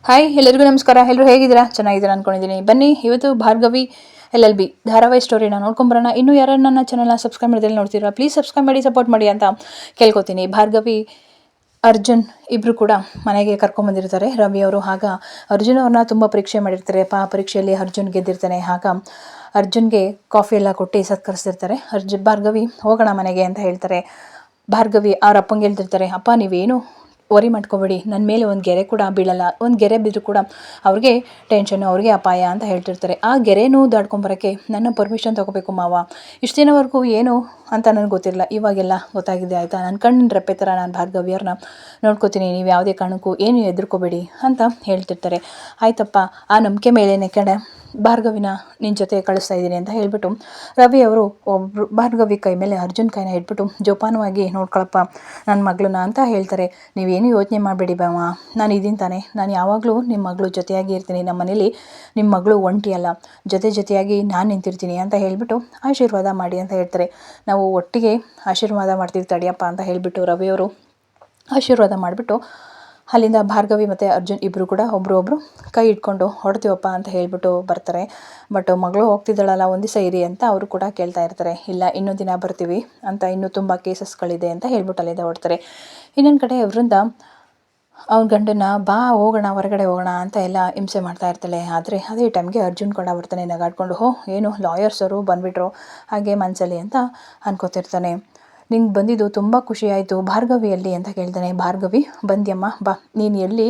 Hi ಎಲ್ಲರಿಗೂ ನಮಸ್ಕಾರ. ಎಲ್ಲರೂ ಹೇಗಿದ್ದೀರಾ? ಚೆನ್ನಾಗಿದ್ದೀರಾ ಅನ್ಕೊಂಡಿದ್ದೀನಿ. ಬನ್ನಿ ಇವತ್ತು ಭಾರ್ಗವಿ LLB ಧಾರಾವಾಹಿ ಸ್ಟೋರಿನ ನೋಡ್ಕೊಂಬರೋಣ. ಇನ್ನೂ ಯಾರು ನನ್ನ ಚಾನಲ್ನ ಸಬ್ಸ್ಕ್ರೈಬ್ ಮಾಡಿದ್ರೆ ನೋಡ್ತೀರಾ, ಪ್ಲೀಸ್ ಸಬ್ಸ್ಕ್ರೈಬ್ ಮಾಡಿ ಸಪೋರ್ಟ್ ಮಾಡಿ ಅಂತ ಕೇಳ್ಕೊತೀನಿ. ಭಾರ್ಗವಿ ಅರ್ಜುನ್ ಇಬ್ಬರು ಕೂಡ ಮನೆಗೆ ಕರ್ಕೊಂಬಂದಿರ್ತಾರೆ ರವಿ ಅವರು. ಆಗ ಅರ್ಜುನ್ ಅವ್ರನ್ನ ತುಂಬ ಪರೀಕ್ಷೆ ಮಾಡಿರ್ತಾರೆ. ಪರೀಕ್ಷೆಯಲ್ಲಿ ಅರ್ಜುನ್ ಗೆದ್ದಿರ್ತಾನೆ. ಆಗ ಅರ್ಜುನ್ಗೆ ಕಾಫಿ ಎಲ್ಲ ಕೊಟ್ಟು ಸತ್ಕರಿಸ್ತಿರ್ತಾರೆ. ಭಾರ್ಗವಿ ಹೋಗೋಣ ಮನೆಗೆ ಅಂತ ಹೇಳ್ತಾರೆ. ಭಾರ್ಗವಿ ಅವ್ರ ಅಪ್ಪಂಗೆ ಹೇಳ್ತಿರ್ತಾರೆ, ಅಪ್ಪ ನೀವೇನು ವರಿ ಮಾಡ್ಕೋಬೇಡಿ, ನನ್ನ ಮೇಲೆ ಒಂದು ಗೆರೆ ಕೂಡ ಬೀಳಲ್ಲ, ಒಂದು ಗೆರೆ ಬಿದ್ದರೂ ಕೂಡ ಅವ್ರಿಗೆ ಟೆನ್ಷನ್ನು, ಅವ್ರಿಗೆ ಅಪಾಯ ಅಂತ ಹೇಳ್ತಿರ್ತಾರೆ. ಆ ಗೆರೆನೂ ದಾಟ್ಕೊಂಬರೋಕ್ಕೆ ನನ್ನ ಪರ್ಮಿಷನ್ ತೊಗೋಬೇಕು ಮಾವ. ಇಷ್ಟು ದಿನವರೆಗೂ ಏನು ಅಂತ ನನಗೆ ಗೊತ್ತಿರಲ್ಲ, ಇವಾಗೆಲ್ಲ ಗೊತ್ತಾಗಿದೆ ಆಯಿತಾ. ನನ್ನ ಕಣ್ಣಿನ ರೆಪ್ಪೆ ಥರ ನಾನು ಭಾರ್ಗವಿಯವ್ರನ್ನ ನೋಡ್ಕೋತೀನಿ, ನೀವು ಯಾವುದೇ ಕಾರಣಕ್ಕೂ ಏನು ಹೆದರ್ಕೋಬೇಡಿ ಅಂತ ಹೇಳ್ತಿರ್ತಾರೆ. ಆಯ್ತಪ್ಪ, ಆ ನಂಬಿಕೆ ಮೇಲೇನೆ ಕಡೆ ಭಾರ್ಗವಿನ ನಿನ್ನ ಜೊತೆ ಕಳಿಸ್ತಾ ಇದ್ದೀನಿ ಅಂತ ಹೇಳಿಬಿಟ್ಟು ರವಿ ಅವರು ಒಬ್ಬರು ಭಾರ್ಗವಿ ಕೈ ಮೇಲೆ ಅರ್ಜುನ್ ಕೈನ ಇಟ್ಬಿಟ್ಟು ಜೋಪಾನವಾಗಿ ನೋಡ್ಕೊಳಪ್ಪ ನನ್ನ ಮಗಳನ್ನ ಅಂತ ಹೇಳ್ತಾರೆ. ನೀವೇನು ಯೋಚನೆ ಮಾಡಬೇಡಿ ಬಾವ, ನಾನು ಇದೀನಿ ತಾನೆ, ನಾನು ಯಾವಾಗಲೂ ನಿಮ್ಮ ಮಗಳು ಜೊತೆಯಾಗಿ ಇರ್ತೀನಿ, ನಮ್ಮ ಮನೇಲಿ ನಿಮ್ಮ ಮಗಳು ಒಂಟಿಯಲ್ಲ, ಜೊತೆಯಾಗಿ ನಾನು ನಿಂತಿರ್ತೀನಿ ಅಂತ ಹೇಳಿಬಿಟ್ಟು ಆಶೀರ್ವಾದ ಮಾಡಿ ಅಂತ ಹೇಳ್ತಾರೆ. ನಾವು ಒಟ್ಟಿಗೆ ಆಶೀರ್ವಾದ ಮಾಡ್ತೀವಿ ತಡಿಯಪ್ಪ ಅಂತ ಹೇಳಿಬಿಟ್ಟು ರವಿಯವರು ಆಶೀರ್ವಾದ ಮಾಡಿಬಿಟ್ಟು ಅಲ್ಲಿಂದ ಭಾರ್ಗವಿ ಮತ್ತು ಅರ್ಜುನ್ ಇಬ್ಬರು ಕೂಡ ಒಬ್ರು ಕೈ ಇಟ್ಕೊಂಡು ಹೊಡ್ತೀವಪ್ಪ ಅಂತ ಹೇಳಿಬಿಟ್ಟು ಬರ್ತಾರೆ. ಬಟ್ ಮಗಳು ಹೋಗ್ತಿದ್ದಾಳಲ್ಲ, ಒಂದು ದಿವಸ ಇರಿ ಅಂತ ಅವರು ಕೂಡ ಕೇಳ್ತಾ ಇರ್ತಾರೆ. ಇಲ್ಲ, ಇನ್ನೊಂದು ದಿನ ಬರ್ತೀವಿ ಅಂತ, ಇನ್ನೂ ತುಂಬ ಕೇಸಸ್ಗಳಿದೆ ಅಂತ ಹೇಳ್ಬಿಟ್ಟು ಅಲ್ಲಿಂದ ಹೊಡ್ತಾರೆ. ಇನ್ನೊಂದು ಕಡೆ ವೃಂದ ಅವ್ನ ಗಂಡನ ಬಾ ಹೋಗೋಣ, ಹೊರಗಡೆ ಹೋಗೋಣ ಅಂತ ಎಲ್ಲ ಹಿಂಸೆ ಮಾಡ್ತಾ ಇರ್ತಾಳೆ. ಆದರೆ ಅದೇ ಟೈಮ್ಗೆ ಅರ್ಜುನ್ ಕೂಡ ಬರ್ತಾನೆ ನಗಾಡ್ಕೊಂಡು. ಏನು ಲಾಯರ್ಸರು ಬಂದುಬಿಟ್ರು ಹಾಗೆ ಮನಸ್ಸಲ್ಲಿ ಅಂತ ಅನ್ಕೋತಿರ್ತಾನೆ. ನಿಂಗೆ ಬಂದಿದ್ದು ತುಂಬ ಖುಷಿ ಆಯಿತು, ಭಾರ್ಗವಿಯಲ್ಲಿ ಅಂತ ಕೇಳ್ತಾನೆ. ಭಾರ್ಗವಿ ಬಂದ್ಯಮ್ಮ, ಬಾ, ನೀನು ಎಲ್ಲಿ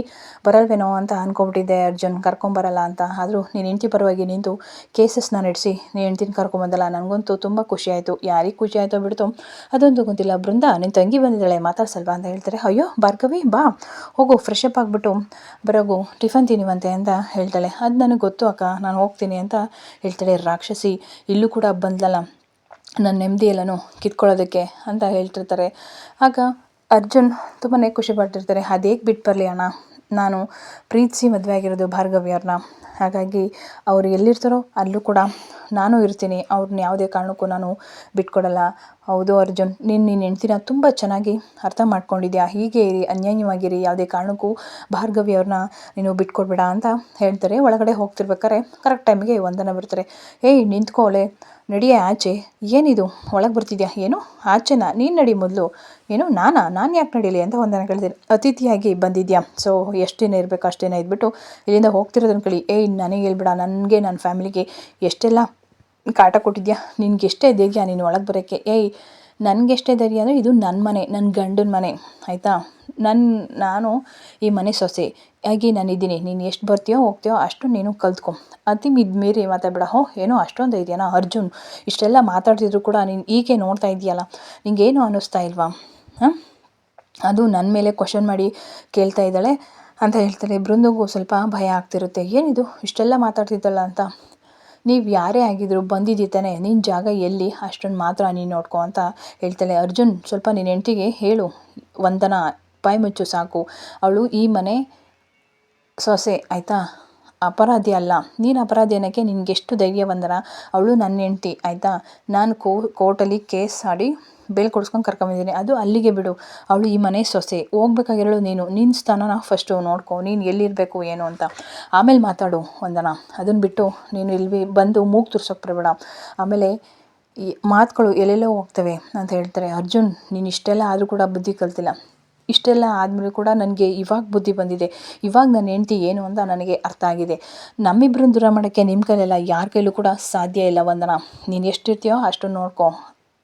ಬರಲ್ವೇನೋ ಅಂತ ಅಂದ್ಕೊಬಿಟ್ಟಿದ್ದೆ ಅರ್ಜುನ್ ಕರ್ಕೊಂಬರಲ್ಲ ಅಂತ. ಆದರೂ ನೀನು ಹೆಂಡ್ತಿ ಪರವಾಗಿ ನಿಂತು ಕೇಸಸ್ನ ನಡೆಸಿ ನೀನು ಹೆಂಡ್ತಿನ ಕರ್ಕೊಂಬಂದಲ್ಲ, ನನಗಂತೂ ತುಂಬ ಖುಷಿ ಆಯಿತು. ಯಾರಿಗೆ ಖುಷಿ ಆಯಿತೋ ಬಿಡ್ತು ಅದಂತೂ ಗೊತ್ತಿಲ್ಲ. ಬೃಂದ ನಿನ್ನ ತಂಗಿ ಬಂದಿದ್ದಾಳೆ, ಮಾತಾಡ್ಸಲ್ವಾ ಅಂತ ಹೇಳ್ತಾರೆ. ಅಯ್ಯೋ ಭಾರ್ಗವಿ, ಬಾ ಹೋಗು, ಫ್ರೆಶ್ ಅಪ್ ಆಗಿಬಿಟ್ಟು ಬರೋಗು, ಟಿಫನ್ ತಿನ್ನಿವಂತೆ ಅಂತ ಹೇಳ್ತಾಳೆ. ಅದು ನನಗೆ ಗೊತ್ತು ಅಕ್ಕ, ನಾನು ಹೋಗ್ತೀನಿ ಅಂತ ಹೇಳ್ತಾಳೆ. ರಾಕ್ಷಸಿ ಇಲ್ಲೂ ಕೂಡ ಬಂದ್ಲಲ್ಲ ನನ್ನ ನೆಮ್ಮದಿ ಎಲ್ಲನೂ ಕಿತ್ಕೊಳ್ಳೋದಕ್ಕೆ ಅಂತ ಹೇಳ್ತಿರ್ತಾರೆ. ಆಗ ಅರ್ಜುನ್ ತುಂಬಾ ಖುಷಿ ಪಡ್ತಿರ್ತಾರೆ. ಅದೇಗೆ ಬಿಟ್ಟು ಬರಲಿ ಅಣ್ಣ, ನಾನು ಪ್ರೀತಿಸಿ ಮದುವೆ ಆಗಿರೋದು ಭಾರ್ಗವಿಯವ್ರನ್ನ, ಹಾಗಾಗಿ ಅವರು ಎಲ್ಲಿರ್ತಾರೋ ಅಲ್ಲೂ ಕೂಡ ನಾನು ಇರ್ತೀನಿ, ಅವ್ರನ್ನ ಯಾವುದೇ ಕಾರಣಕ್ಕೂ ನಾನು ಬಿಟ್ಕೊಡಲ್ಲ. ಹೌದು ಅರ್ಜುನ್, ನಿನ್ನ ಹೆಂಡ್ತಿನ ತುಂಬ ಚೆನ್ನಾಗಿ ಅರ್ಥ ಮಾಡ್ಕೊಂಡಿದ್ಯಾ, ಹೀಗೆ ಇರಿ, ಅನ್ಯೋನ್ಯವಾಗಿರಿ, ಯಾವುದೇ ಕಾರಣಕ್ಕೂ ಭಾರ್ಗವಿಯವ್ರನ್ನ ನೀನು ಬಿಟ್ಕೊಡ್ಬೇಡ ಅಂತ ಹೇಳ್ತಾರೆ. ಒಳಗಡೆ ಹೋಗ್ತಿರ್ಬೇಕಾರೆ ಕರೆಕ್ಟ್ ಟೈಮಿಗೆ ವಂದನ ಬರ್ತಾರೆ. ಏಯ್ ನಿಂತ್ಕೊಳ್ಳೆ, ನಡಿಯೇ ಆಚೆ, ಏನಿದು ಒಳಗೆ ಬರ್ತಿದ್ಯಾ, ಏನು ಆಚೆನಾ, ನೀನು ನಡಿ ಮೊದಲು, ಏನು ನಾನು ಯಾಕೆ ನಡೀಲಿ ಅಂತ ವಂದನ ಕೇಳ್ತೀನಿ. ಅತಿಥಿಯಾಗಿ ಬಂದಿದ್ಯಾ, ಸೊ ಎಷ್ಟು ದಿನ ಇರಬೇಕು ಅಷ್ಟು ದಿನ ಇದ್ಬಿಟ್ಟು ಇಲ್ಲಿಂದ ಹೋಗ್ತಿರೋದನ್ನ ಕಳಿ. ಏಯ್ ನನಗೆ ಹೇಳ್ಬೇಡ, ನನಗೆ ನನ್ನ ಫ್ಯಾಮಿಲಿಗೆ ಎಷ್ಟೆಲ್ಲ ಕಾಟ ಕೊಟ್ಟಿದ್ಯಾ, ನಿನ್ಗೆ ಎಷ್ಟೇ ಧೈರ್ಯ ನೀನು ಒಳಗೆ ಬರೋಕ್ಕೆ. ಏಯ್ ನನಗೆಷ್ಟೇ ಧೈರ್ಯ ಅಂದರೆ ಇದು ನನ್ನ ಮನೆ, ನನ್ನ ಗಂಡನ ಮನೆ ಆಯಿತಾ, ನಾನು ಈ ಮನೆ ಸೊಸೆ ಆಗಿ ನಾನಿದ್ದೀನಿ, ನೀನು ಎಷ್ಟು ಬರ್ತೀಯೋ ಹೋಗ್ತೀಯೋ ಅಷ್ಟು ನೀನು ಕಲ್ತ್ಕೊ, ಅತಿ ಮೀರಿ ಮಾತಾಡಬೇಡ. ಏನೋ ಅಷ್ಟೊಂದು ಇದೆಯಾ ಅರ್ಜುನ್, ಇಷ್ಟೆಲ್ಲ ಮಾತಾಡ್ತಿದ್ರು ಕೂಡ ನೀನು ಹೀಗೆ ನೋಡ್ತಾ ಇದೆಯಲ್ಲ, ನಿಂಗೇನು ಅನ್ನಿಸ್ತಾ ಇಲ್ವಾ ಹಾಂ, ಅದು ನನ್ನ ಮೇಲೆ ಕ್ವಶನ್ ಮಾಡಿ ಕೇಳ್ತಾ ಇದ್ದಾಳೆ ಅಂತ ಹೇಳ್ತಾಳೆ. ಬೃಂದಗೂ ಸ್ವಲ್ಪ ಭಯ ಆಗ್ತಿರುತ್ತೆ. ಏನಿದು ಇಷ್ಟೆಲ್ಲ ಮಾತಾಡ್ತಿದ್ದಲ್ಲ ಅಂತ. ನೀವು ಯಾರೇ ಆಗಿದ್ರು ಬಂದಿದ್ದಾನೆ, ನಿನ್ನ ಜಾಗ ಎಲ್ಲಿ, ಅಷ್ಟನ್ನು ಮಾತ್ರ ನೀನು ನೋಡ್ಕೊ ಅಂತ ಹೇಳ್ತಾಳೆ. ಅರ್ಜುನ್ ಸ್ವಲ್ಪ ನಿನ್ನ ಹೆಂಡ್ತಿಗೆ ಹೇಳು, ವಂದನ ಬಾಯಿ ಮುಚ್ಚು ಸಾಕು, ಅವಳು ಈ ಮನೆ ಸೊಸೆ ಆಯಿತಾ, ಅಪರಾಧಿ ಅಲ್ಲ. ನೀನು ಅಪರಾಧಿ ಅನ್ನೋಕ್ಕೆ ನಿನಗೆಷ್ಟು ಧೈರ್ಯ ವಂದನ, ಅವಳು ನನ್ನ ಹೆಂಡ್ತಿ ಆಯಿತಾ, ನಾನು ಕೋರ್ಟಲ್ಲಿ ಕೇಸ್ ಆಡಿ ಬೇಲ್ ಕೊಡಿಸ್ಕೊಂಡು ಕರ್ಕೊಂಬಂದಿದ್ದೀನಿ, ಅದು ಅಲ್ಲಿಗೆ ಬಿಡು. ಅವಳು ಈ ಮನೆ ಸೊಸೆ, ಹೋಗ್ಬೇಕಾಗಿರೋಳು ನೀನು, ನಿನ್ನ ಸ್ಥಾನನ ಫಸ್ಟು ನೋಡ್ಕೊ, ನೀನು ಎಲ್ಲಿರಬೇಕು ಏನು ಅಂತ ಆಮೇಲೆ ಮಾತಾಡು ವಂದನ. ಅದನ್ನು ಬಿಟ್ಟು ನೀನು ಇಲ್ಲಿ ಬಂದು ಮೂಗು ತುರ್ಸೋಕೆ ಬರಬೇಡ, ಆಮೇಲೆ ಈ ಮಾತುಗಳು ಎಲ್ಲೆಲ್ಲೋ ಹೋಗ್ತವೆ ಅಂತ ಹೇಳ್ತಾರೆ. ಅರ್ಜುನ್ ನೀನು ಇಷ್ಟೆಲ್ಲ ಆದರೂ ಕೂಡ ಬುದ್ಧಿ ಕಲ್ತಿಲ್ಲ, ಇಷ್ಟೆಲ್ಲ ಆದಮೇಲೆ ಕೂಡ ನನಗೆ ಇವಾಗ ಬುದ್ಧಿ ಬಂದಿದೆ, ಇವಾಗ ನನ್ನ ಹೆಂಡ್ತಿ ಏನು ಅಂತ ನನಗೆ ಅರ್ಥ ಆಗಿದೆ. ನಮ್ಮಿಬ್ಬರನ್ನ ದೂರ ಮಾಡೋಕ್ಕೆ ನಿಮ್ಮ ಕೈಲೆಲ್ಲ ಯಾರ ಕೈಲೂ ಕೂಡ ಸಾಧ್ಯ ಇಲ್ಲ ವಂದನ, ನೀನು ಎಷ್ಟಿರ್ತೀಯೋ ಅಷ್ಟು ನೋಡ್ಕೊ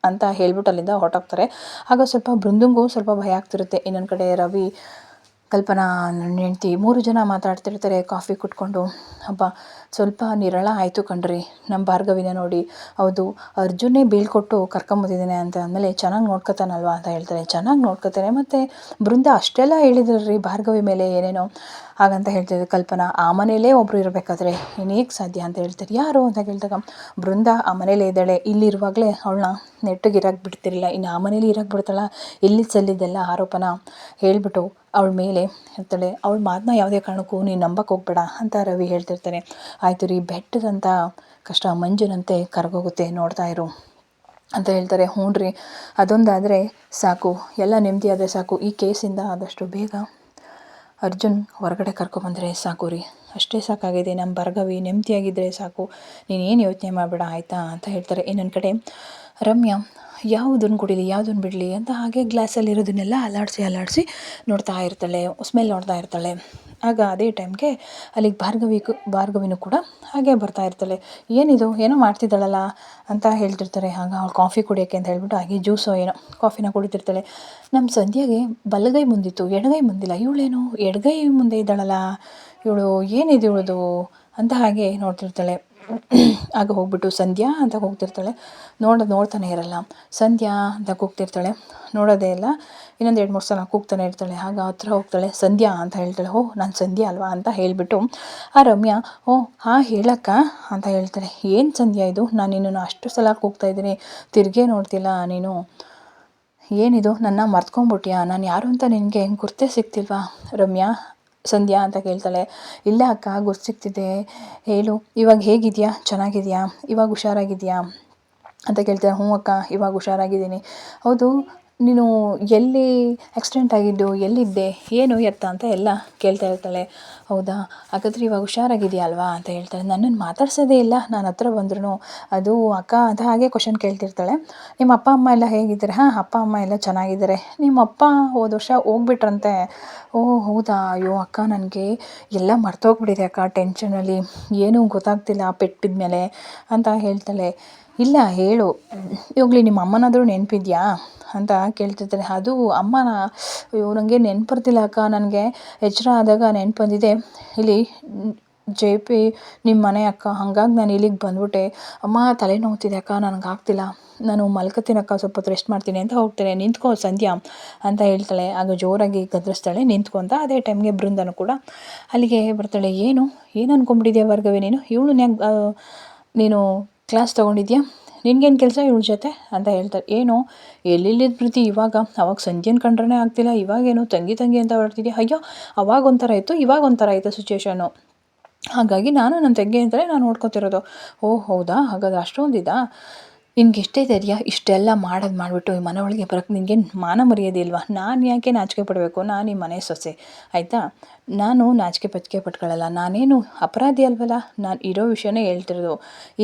ಅಂತ ಹೇಳ್ಬಿಟ್ಟು ಅಲ್ಲಿಂದ ಹೊರಟೋಗ್ತಾರೆ. ಆಗ ಸ್ವಲ್ಪ ಬೃಂದಂಗೂ ಸ್ವಲ್ಪ ಭಯ ಆಗ್ತಿರುತ್ತೆ. ಇನ್ನೊಂದು ಕಡೆ ರವಿ, ಕಲ್ಪನಾ, ನನ್ನ ಹೆಂಡ್ತಿ 3 ಜನ ಮಾತಾಡ್ತಿರ್ತಾರೆ ಕಾಫಿ ಕುಟ್ಕೊಂಡು. ಹಬ್ಬ ಸ್ವಲ್ಪ ನಿರಳ ಆಯಿತು ಕಣ್ರಿ ನಮ್ಮ ಭಾರ್ಗವಿನ ನೋಡಿ. ಹೌದು ಅರ್ಜುನೇ ಬೀಳ್ಕೊಟ್ಟು ಕರ್ಕೊಂಬಂದಿದ್ದಾನೆ ಅಂತ ಅಂದಮೇಲೆ ಚೆನ್ನಾಗಿ ನೋಡ್ಕೊತಾನಲ್ವ ಅಂತ ಹೇಳ್ತಾರೆ. ಚೆನ್ನಾಗಿ ನೋಡ್ಕೊತಾನೆ, ಮತ್ತು ಬೃಂದ ಅಷ್ಟೆಲ್ಲ ಹೇಳಿದ್ರಿ ಭಾರ್ಗವಿ ಮೇಲೆ ಏನೇನೋ ಹಾಗಂತ ಹೇಳ್ತಿದ್ದೆ. ಕಲ್ಪನಾ ಆ ಮನೆಯಲ್ಲೇ ಒಬ್ಬರು ಇರಬೇಕಾದ್ರೆ ಇನ್ನು ಹೇಗೆ ಸಾಧ್ಯ ಅಂತ ಹೇಳ್ತಾರೆ. ಯಾರು ಅಂತ ಕೇಳಿದಾಗ ಬೃಂದ ಆ ಮನೇಲೇ ಇದ್ದಾಳೆ, ಇಲ್ಲಿರುವಾಗಲೇ ಅವಳನ್ನ ನೆಟ್ಟಿಗೆ ಇರೋಕ್ಕೆ ಬಿಡ್ತಿರಲಿಲ್ಲ, ಇನ್ನು ಆ ಮನೇಲಿ ಇರೋಕ್ಕೆ ಬಿಡ್ತಾಳ, ಇಲ್ಲಿ ಸಲ್ಲಿದ್ದೆಲ್ಲ ಆರೋಪನ ಹೇಳ್ಬಿಟ್ಟು ಅವಳ ಮೇಲೆ ಇರ್ತಾಳೆ. ಅವಳ ಮಾತನ್ನ ಯಾವುದೇ ಕಾರಣಕ್ಕೂ ನೀನು ನಂಬಕ್ಕೆ ಹೋಗ್ಬೇಡ ಅಂತ ರವಿ ಹೇಳ್ತಿರ್ತಾನೆ. ಆಯಿತು ರೀ, ಬೆಟ್ಟದಂಥ ಕಷ್ಟ ಮಂಜಿನಂತೆ ಕರಗೋಗುತ್ತೆ, ನೋಡ್ತಾ ಇರು ಅಂತ ಹೇಳ್ತಾರೆ. ಹ್ಞೂ ರೀ, ಅದೊಂದಾದರೆ ಸಾಕು, ಎಲ್ಲ ನೆಮ್ಮದಿ ಆದರೆ ಸಾಕು, ಈ ಕೇಸಿಂದ ಆದಷ್ಟು ಬೇಗ ಅರ್ಜುನ್ ಹೊರಗಡೆ ಕರ್ಕೊಂಬಂದರೆ ಸಾಕು ರೀ, ಅಷ್ಟೇ ಸಾಕಾಗಿದೆ. ನಮ್ಮ ಭಾರ್ಗವಿ ನೆಮ್ಮದಿಯಾಗಿದ್ದರೆ ಸಾಕು, ನೀನೇನು ಯೋಚನೆ ಮಾಡಬೇಡ ಆಯಿತಾ ಅಂತ ಹೇಳ್ತಾರೆ. ಇನ್ನೊಂದು ಕಡೆ ರಮ್ಯಾ ಯಾವುದನ್ನು ಕುಡೀಲಿ ಯಾವುದನ್ನು ಬಿಡಲಿ ಅಂತ ಹಾಗೆ ಗ್ಲಾಸಲ್ಲಿರೋದನ್ನೆಲ್ಲ ಅಲ್ಲಾಡಿಸಿ ನೋಡ್ತಾ ಇರ್ತಾಳೆ, ಸ್ಮೆಲ್ ನೋಡ್ತಾ ಇರ್ತಾಳೆ. ಆಗ ಅದೇ ಟೈಮ್ಗೆ ಅಲ್ಲಿಗೆ ಭಾರ್ಗವಿನೂ ಕೂಡ ಹಾಗೆ ಬರ್ತಾ ಇರ್ತಾಳೆ. ಏನಿದು ಏನೋ ಮಾಡ್ತಿದ್ದಾಳಲ್ಲ ಅಂತ ಹೇಳ್ತಿರ್ತಾರೆ. ಆಗ ಅವಳು ಕಾಫಿ ಕುಡಿಯೋಕ್ಕೆ ಅಂತ ಹೇಳ್ಬಿಟ್ಟು ಹಾಗೆ ಜ್ಯೂಸೋ ಏನೋ ಕಾಫಿನ ಕುಡಿತಿರ್ತಾಳೆ. ನಮ್ಮ ಸಂಧ್ಯಾಗೆ ಬಲಗೈ ಮುಂದಿತ್ತು, ಎಡಗೈ ಮುಂದಿಲ್ಲ, ಇವಳೇನು ಎಡಗೈ ಮುಂದೆ ಇದ್ದಾಳಲ್ಲ, ಇವಳು ಏನಿದೆ ಇವಳದು ಅಂತ ಹಾಗೆ ನೋಡ್ತಿರ್ತಾಳೆ. ಆಗ ಹೋಗ್ಬಿಟ್ಟು ಸಂಧ್ಯಾ ಅಂತ ಹೋಗ್ತಿರ್ತಾಳೆ. ನೋಡ್ತಾನೆ ಇರಲ್ಲ. ಸಂಧ್ಯಾ ಅಂತ ಕೂಗ್ತಿರ್ತಾಳೆ, ನೋಡೋದೇ ಇಲ್ಲ. ಇನ್ನೊಂದು 2-3 ಸಲ ಕೂಗ್ತಾನೆ ಇರ್ತಾಳೆ. ಆಗ ಹತ್ರ ಹೋಗ್ತಾಳೆ, ಸಂಧ್ಯಾ ಅಂತ ಹೇಳ್ತಾಳೆ. ನಾನು ಸಂಧ್ಯಾ ಅಲ್ವಾ ಅಂತ ಹೇಳಿಬಿಟ್ಟು ಆ ರಮ್ಯಾ ಹೇಳಕ್ಕ ಅಂತ ಹೇಳ್ತಾಳೆ. ಏನು ಸಂಧ್ಯಾ ಇದು, ನಾನು ನಿನ್ನನ್ನು ಅಷ್ಟು ಸಲ ಕೂಗ್ತಾ ಇದ್ದೀನಿ, ತಿರುಗೇ ನೋಡ್ತಿಲ್ಲ ನೀನು, ಏನಿದು ನನ್ನ ಮರ್ತ್ಕೊಂಡ್ಬಿಟ್ಯಾ, ನಾನು ಯಾರು ಅಂತ ನಿನಗೆ ಗುರ್ತೇ ಸಿಗ್ತಿಲ್ವಾ ರಮ್ಯಾ ಸಂಧ್ಯಾ ಅಂತ ಕೇಳ್ತಾಳೆ. ಇಲ್ಲ ಅಕ್ಕ, ಗುರ್ತು ಸಿಗ್ತಿದೆ, ಹೇಳು ಇವಾಗ ಹೇಗಿದೆಯಾ, ಚೆನ್ನಾಗಿದೆಯಾ, ಇವಾಗ ಹುಷಾರಾಗಿದೆಯಾ ಅಂತ ಕೇಳ್ತಾಳೆ. ಹ್ಞೂ ಅಕ್ಕ, ಇವಾಗ ಹುಷಾರಾಗಿದ್ದೀನಿ. ಹೌದು, ನೀನು ಎಲ್ಲಿ ಆಕ್ಸಿಡೆಂಟ್ ಆಗಿದ್ದು, ಎಲ್ಲಿದ್ದೆ, ಏನು ಎತ್ತ ಅಂತ ಎಲ್ಲ ಕೇಳ್ತಾ ಇರ್ತಾಳೆ. ಹೌದಾ, ಹಾಗಾದರೆ ಇವಾಗ ಹುಷಾರಾಗಿದೆಯಾ ಅಲ್ವಾ ಅಂತ ಹೇಳ್ತಾಳೆ. ನನ್ನನ್ನು ಮಾತಾಡ್ಸೋದೇ ಇಲ್ಲ, ನಾನು ಹತ್ರ ಬಂದ್ರೂ ಅದು ಅಕ್ಕ ಅಂತ ಹಾಗೆ ಕ್ವಶನ್ ಕೇಳ್ತಿರ್ತಾಳೆ. ನಿಮ್ಮ ಅಪ್ಪ ಅಮ್ಮ ಎಲ್ಲ ಹೇಗಿದ್ದಾರೆ? ಅಪ್ಪ ಅಮ್ಮ ಎಲ್ಲ ಚೆನ್ನಾಗಿದ್ದಾರೆ. ನಿಮ್ಮ ಅಪ್ಪ ಹೋದ ವರ್ಷ ಹೋಗ್ಬಿಟ್ರಂತೆ. ಹೌದಾ, ಅಯ್ಯೋ ಅಕ್ಕ, ನನಗೆ ಎಲ್ಲ ಮರ್ತೋಗ್ಬಿಟ್ಟಿದೆ ಅಕ್ಕ, ಟೆನ್ಷನಲ್ಲಿ ಏನೂ ಗೊತ್ತಾಗ್ತಿಲ್ಲ ಪೆಟ್ಟು ಬಿದ್ಮೇಲೆ ಅಂತ ಹೇಳ್ತಾಳೆ. ಇಲ್ಲ ಹೇಳು, ಹೋಗ್ಲಿ ನಿಮ್ಮ ಅಮ್ಮನಾದರೂ ನೆನಪಿದ್ಯಾ ಅಂತ ಕೇಳ್ತಿರ್ತಾರೆ. ಅದು ಅಮ್ಮನ, ಅಯ್ಯೋ ನನಗೆ ನೆನಪರ್ತಿಲ್ಲ ಅಕ್ಕ, ನನಗೆ ಎಚ್ಚರ ಆದಾಗ ನೆನಪು ಬಂದಿದೆ, ಇಲ್ಲಿ JP ನಿಮ್ಮ ಮನೆ ಅಕ್ಕ, ಹಾಗಾಗಿ ನಾನು ಇಲ್ಲಿಗೆ ಬಂದ್ಬಿಟ್ಟೆ. ಅಮ್ಮ ತಲೆನೋವ್ತಿದೆ ಅಕ್ಕ, ನನಗಾಗ್ತಿಲ್ಲ, ನಾನು ಮಲ್ಕೋತೀನಿ ಅಕ್ಕ, ಸ್ವಲ್ಪ ಹೊತ್ತು ರೆಸ್ಟ್ ಮಾಡ್ತೀನಿ ಅಂತ ಹೋಗ್ತೇನೆ. ನಿಂತ್ಕೋ ಸಂಧ್ಯಾ ಅಂತ ಹೇಳ್ತಾಳೆ. ಆಗ ಜೋರಾಗಿ ಗದರಿಸ್ತಾಳೆ, ನಿಂತ್ಕೊ ಅಂತ. ಅದೇ ಟೈಮ್ಗೆ ಬೃಂದನು ಕೂಡ ಅಲ್ಲಿಗೆ ಬರ್ತಾಳೆ. ಏನು ಅಂದ್ಕೊಂಡ್ಬಿಟ್ಟಿದ್ಯಾ ಭಾರ್ಗವಿ, ನೀನು ಕ್ಲಾಸ್ ತೊಗೊಂಡಿದ್ಯಾ, ನಿನ್ಗೇನು ಕೆಲಸ ಇವಳ ಜೊತೆ ಅಂತ ಹೇಳ್ತಾರೆ. ಏನೋ ಎಲ್ಲಿಲ್ಲಿದ್ದು ಪ್ರೀತಿ, ಅವಾಗ ಸಂಜೆನ ಕಂಡ್ರೇ ಆಗ್ತಿಲ್ಲ, ಇವಾಗೇನು ತಂಗಿ ಅಂತ ಹೊರಡ್ತಿದ್ಯಾ. ಅಯ್ಯೋ, ಅವಾಗ ಒಂಥರ ಇತ್ತು, ಇವಾಗ ಒಂಥರ ಆಯಿತು ಸಿಚುವೇಶನು, ಹಾಗಾಗಿ ನಾನು ನನ್ನ ತಂಗಿ ಅಂತಲೇ ನಾನು ನೋಡ್ಕೊತಿರೋದು. ಹೌದಾ, ಹಾಗಾದ್ರೆ ಅಷ್ಟೊಂದಿದಾ, ನಿನ್ಗೆ ಎಷ್ಟೇ ಧೈರ್ಯ, ಇಷ್ಟೆಲ್ಲ ಮಾಡಿಬಿಟ್ಟು ಈ ಮನೆ ಒಳಗೆ ಬರೋಕ್ಕೆ ನಿನಗೆ ಮಾನ ಮರ್ಯಾದೆ ಇಲ್ವಾ? ನಾನು ಯಾಕೆ ನಾಚಿಕೆ ಪಡಬೇಕು, ನಾನು ಈ ಮನೆ ಸೊಸೆ ಆಯಿತಾ, ನಾನು ನಾಚಿಕೆ ಪಟ್ಕೊಳ್ಳಲ್ಲ, ನಾನೇನು ಅಪರಾಧಿ ಅಲ್ವಲ್ಲ, ನಾನು ಇರೋ ವಿಷಯನೇ ಹೇಳ್ತಿರೋದು.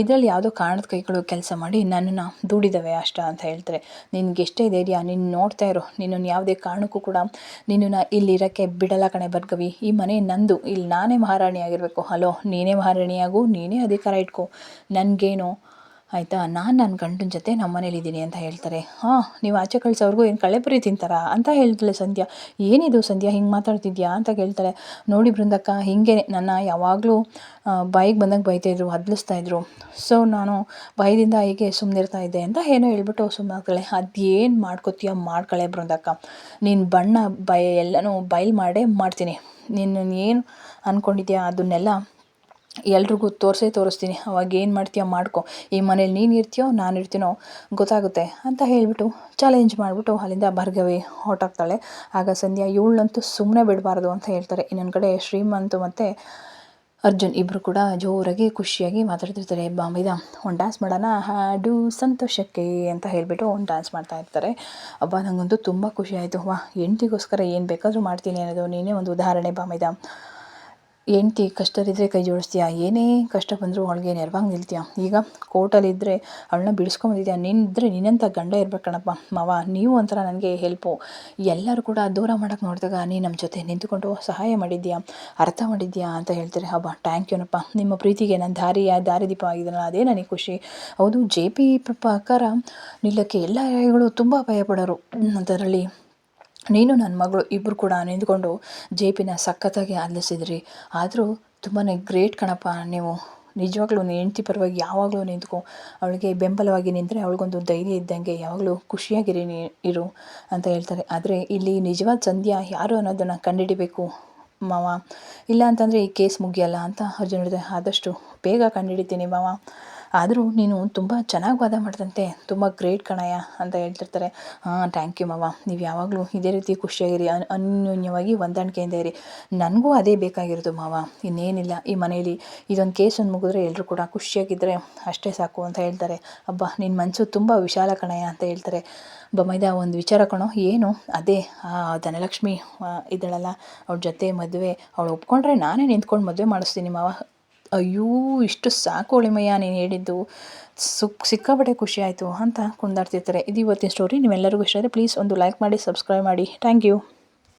ಇದರಲ್ಲಿ ಯಾವುದೋ ಕಾರಣದ ಕೈಗಳು ಕೆಲಸ ಮಾಡಿ ನನ್ನನ್ನು ದೂಡಿದ್ದಾವೆ ಅಷ್ಟ ಅಂತ ಹೇಳ್ತಾರೆ. ನಿನ್ಗೆ ಎಷ್ಟೇ ಧೈರ್ಯ, ನೀನು ನೋಡ್ತಾ ಇರೋ, ನಿನ್ನನ್ನು ಯಾವುದೇ ಕಾರಣಕ್ಕೂ ಕೂಡ ನಿನ್ನನ್ನು ಇಲ್ಲಿರೋಕ್ಕೆ ಬಿಡಲ್ಲ ಕಣೆ ಭಾರ್ಗವಿ, ಈ ಮನೆ ನಂದು, ಇಲ್ಲಿ ನಾನೇ ಮಹಾರಾಣಿ ಆಗಿರಬೇಕು. ಹಲೋ, ನೀನೇ ಮಹಾರಾಣಿಯಾಗು, ನೀನೇ ಅಧಿಕಾರ ಇಟ್ಕೊ, ನನಗೇನು ಆಯಿತಾ, ನಾನು ನನ್ನ ಗಂಡನ ಜೊತೆ ನಮ್ಮ ಮನೇಲಿದ್ದೀನಿ ಅಂತ ಹೇಳ್ತಾರೆ. ನೀವು ಆಚೆ ಕಳಿಸೋರ್ಗೂ ಏನು ಕಳೆಪುರಿ ತಿಂತಾರಾ ಅಂತ ಹೇಳ್ತಾಳೆ ಸಂಧ್ಯಾ. ಏನಿದು ಸಂಧ್ಯಾ ಹಿಂಗೆ ಮಾತಾಡ್ತಿದ್ಯಾ ಅಂತ ಕೇಳ್ತಾಳೆ. ನೋಡಿ ಬೃಂದಕ್ಕ, ಹೀಗೆ ನನ್ನ ಯಾವಾಗಲೂ ಬಾಯಿಗೆ ಬಂದಂಗೆ ಬೈತಾಯಿದ್ರು, ಹದ್ಲಿಸ್ತಾಯಿದ್ರು. ಸೊ ನಾನು ಭಯದಿಂದ ಹೀಗೆ ಸುಮ್ಮನಿರ್ತಾ ಇದ್ದೆ ಅಂತ ಏನೋ ಹೇಳ್ಬಿಟ್ಟು ಸುಮ್ಮನಾಗ್ತಾಳೆ. ಅದೇನು ಮಾಡ್ಕೊತೀಯ ಮಾಡ್ಕೊಳ್ಳೆ ಬೃಂದಕ್ಕ, ನೀನು ಬಣ್ಣ ಎಲ್ಲನೂ ಬಯಲು ಮಾಡೇ ಮಾಡ್ತೀನಿ. ನೀನು ಏನು ಅಂದ್ಕೊಂಡಿದ್ಯಾ ಅದನ್ನೆಲ್ಲ ಎಲ್ರಿಗೂ ತೋರಿಸ್ತೀನಿ. ಅವಾಗ ಏನು ಮಾಡ್ತೀಯೋ ಮಾಡ್ಕೊ, ಈ ಮನೇಲಿ ನೀನು ಇರ್ತೀಯೋ ನಾನು ಇರ್ತೀನೋ ಗೊತ್ತಾಗುತ್ತೆ ಅಂತ ಹೇಳಿಬಿಟ್ಟು ಚಾಲೆಂಜ್ ಮಾಡಿಬಿಟ್ಟು ಅಲ್ಲಿಂದ ಭಾರ್ಗವಿ ಹೊರಟೋಗ್ತಾಳೆ. ಆಗ ಸಂಧ್ಯಾ ಇವಳನ್ನಂತೂ ಸುಮ್ಮನೆ ಬಿಡಬಾರ್ದು ಅಂತ ಹೇಳ್ತಾರೆ. ಇನ್ನೊಂದು ಕಡೆ ಶ್ರೀಮಂತ್ ಮತ್ತು ಅರ್ಜುನ್ ಇಬ್ಬರು ಕೂಡ ಜೋರಾಗಿ ಖುಷಿಯಾಗಿ ಮಾತಾಡ್ತಿರ್ತಾರೆ. ಬಾಂಬಿದ ಒಂದು ಡ್ಯಾನ್ಸ್ ಮಾಡೋಣ, ಹಾಡು ಸಂತೋಷಕ್ಕೆ ಅಂತ ಹೇಳಿಬಿಟ್ಟು ಒಂದು ಡ್ಯಾನ್ಸ್ ಮಾಡ್ತಾ ಇರ್ತಾರೆ. ನನಗಂತೂ ತುಂಬ ಖುಷಿ ಆಯಿತು. ಹೆಂಡ್ತಿಗೋಸ್ಕರ ಏನು ಬೇಕಾದರೂ ಮಾಡ್ತೀನಿ ಅನ್ನೋದು ನೀನೇ ಒಂದು ಉದಾಹರಣೆ ಬಾಂಬಿದ. ಹೆಂಡ್ತಿ ಕಷ್ಟದಲ್ಲಿದ್ದರೆ ಕೈ ಜೋಡಿಸ್ತೀಯ, ಏನೇ ಕಷ್ಟ ಬಂದರೂ ಅವಳಿಗೆ ನೆರವಾಗಿ ನಿಲ್ತೀಯ. ಈಗ ಕೋರ್ಟಲ್ಲಿದ್ದರೆ ಅವಳನ್ನ ಬಿಡಿಸ್ಕೊಂಬಂದಿದ್ಯಾ, ನೀನಿದ್ರೆ ನಿನ್ನಂಥ ಗಂಡ ಇರ್ಬೇಕು ಕಣಪ್ಪ ಮಾವ, ನೀವು ಒಂಥರ ನನಗೆ ಹೆಲ್ಪು. ಎಲ್ಲರೂ ಕೂಡ ದೂರ ಮಾಡೋಕ್ಕೆ ನೋಡಿದಾಗ ನೀನು ನಮ್ಮ ಜೊತೆ ನಿಂತುಕೊಂಡು ಸಹಾಯ ಮಾಡಿದ್ಯಾ, ಅರ್ಥ ಮಾಡಿದ್ಯಾ ಅಂತ ಹೇಳ್ತಾರೆ. ಥ್ಯಾಂಕ್ ಯೂನಪ್ಪ, ನಿಮ್ಮ ಪ್ರೀತಿಗೆ ನಾನು ದಾರಿದೀಪ ಆಗಿದ್ದಾನಲ್ಲ, ಅದೇ ನನಗೆ ಖುಷಿ. ಹೌದು, JP ಪ್ರಕಾರ ನಿಲ್ಲಕ್ಕೆ ಎಲ್ಲ ಯಾರಿಗಳು ತುಂಬ ಭಯಪಡೋರು, ಅದರಲ್ಲಿ ನೀನು ನನ್ನ ಮಗಳು ಇಬ್ಬರು ಕೂಡ ನಿಂತ್ಕೊಂಡು JPನ ಸಖತ್ತಾಗಿ ಆಲಿಸಿದ್ರಿ. ಆದರೂ ತುಂಬಾ ಗ್ರೇಟ್ ಕಣಪ್ಪ ನೀವು, ನಿಜವಾಗ್ಲೂ ನೀನು ಹೆಂಡ್ತಿ ಪರವಾಗಿ ಯಾವಾಗಲೂ ನಿಂತ್ಕೊ, ಅವಳಿಗೆ ಬೆಂಬಲವಾಗಿ ನಿಂತರೆ ಅವಳಿಗೊಂದು ಧೈರ್ಯ ಇದ್ದಂಗೆ, ಯಾವಾಗಲೂ ಖುಷಿಯಾಗಿರಿ ಇರು ಅಂತ ಹೇಳ್ತಾರೆ. ಆದರೆ ಇಲ್ಲಿ ನಿಜವಾದ ಸಂಧ್ಯಾ ಯಾರು ಅನ್ನೋದನ್ನು ಕಂಡುಹಿಡಿಬೇಕು ಮಾವ, ಇಲ್ಲ ಅಂತಂದರೆ ಈ ಕೇಸ್ ಮುಗಿಯಲ್ಲ ಅಂತ ಅರ್ಜುನ್ ಹೇಳಿದೆ. ಆದಷ್ಟು ಬೇಗ ಕಂಡುಹಿಡಿತೀನಿ ಮಾವ ಆದರೂ ನೀನು ತುಂಬ ಚೆನ್ನಾಗಿ ವಾದ ಮಾಡ್ದಂತೆ, ತುಂಬ ಗ್ರೇಟ್ ಕಣಯ್ಯ ಅಂತ ಹೇಳ್ತಿರ್ತಾರೆ. ಹಾಂ ಥ್ಯಾಂಕ್ ಯು ಮಾವ, ನೀವು ಯಾವಾಗಲೂ ಇದೇ ರೀತಿ ಖುಷಿಯಾಗಿರಿ, ಅನ್ಯೋನ್ಯವಾಗಿ ಹೊಂದಾಣಿಕೆಯಿಂದ ಇರಿ. ನನಗೂ ಅದೇ ಬೇಕಾಗಿರೋದು ಮಾವ, ಇನ್ನೇನಿಲ್ಲ. ಈ ಮನೇಲಿ ಇದೊಂದು ಕೇಸ್ ಒಂದು ಮುಗಿದ್ರೆ ಎಲ್ಲರೂ ಕೂಡ ಖುಷಿಯಾಗಿದ್ದರೆ ಅಷ್ಟೇ ಸಾಕು ಅಂತ ಹೇಳ್ತಾರೆ. ಅಬ್ಬಾ ನಿನ್ನ ಮನಸ್ಸು ತುಂಬ ವಿಶಾಲ ಕಣಯ್ಯ ಅಂತ ಹೇಳ್ತಾರೆ. ಬಮೈದ ಒಂದು ವಿಚಾರ ಕಣೋ. ಏನು? ಅದೇ ಧನಲಕ್ಷ್ಮಿ ಇದ್ದಾಳಲ್ಲ, ಅವ್ಳ ಜೊತೆ ಮದುವೆ ಅವಳು ಒಪ್ಕೊಂಡ್ರೆ ನಾನೇ ನಿಂತ್ಕೊಂಡು ಮದುವೆ ಮಾಡಿಸ್ತೀನಿ ಮಾವ. ಅಯ್ಯೋ ಇಷ್ಟು ಸಾಕು ಒಳಿಮಯ್ಯ ನೀನು ಹೇಳಿದ್ದು, ಸಿಕ್ಕಾಪಟ್ಟೆ ಖುಷಿ ಆಯಿತು ಅಂತ ಕುಣಿದಾಡ್ತಿರ್ತಾರೆ. ಇದು ಇವತ್ತಿನ ಸ್ಟೋರಿ. ನೀವೆಲ್ಲರಿಗೂ ಇಷ್ಟ ಆದರೆ ಪ್ಲೀಸ್ ಒಂದು ಲೈಕ್ ಮಾಡಿ, ಸಬ್ಸ್ಕ್ರೈಬ್ ಮಾಡಿ. Thank you.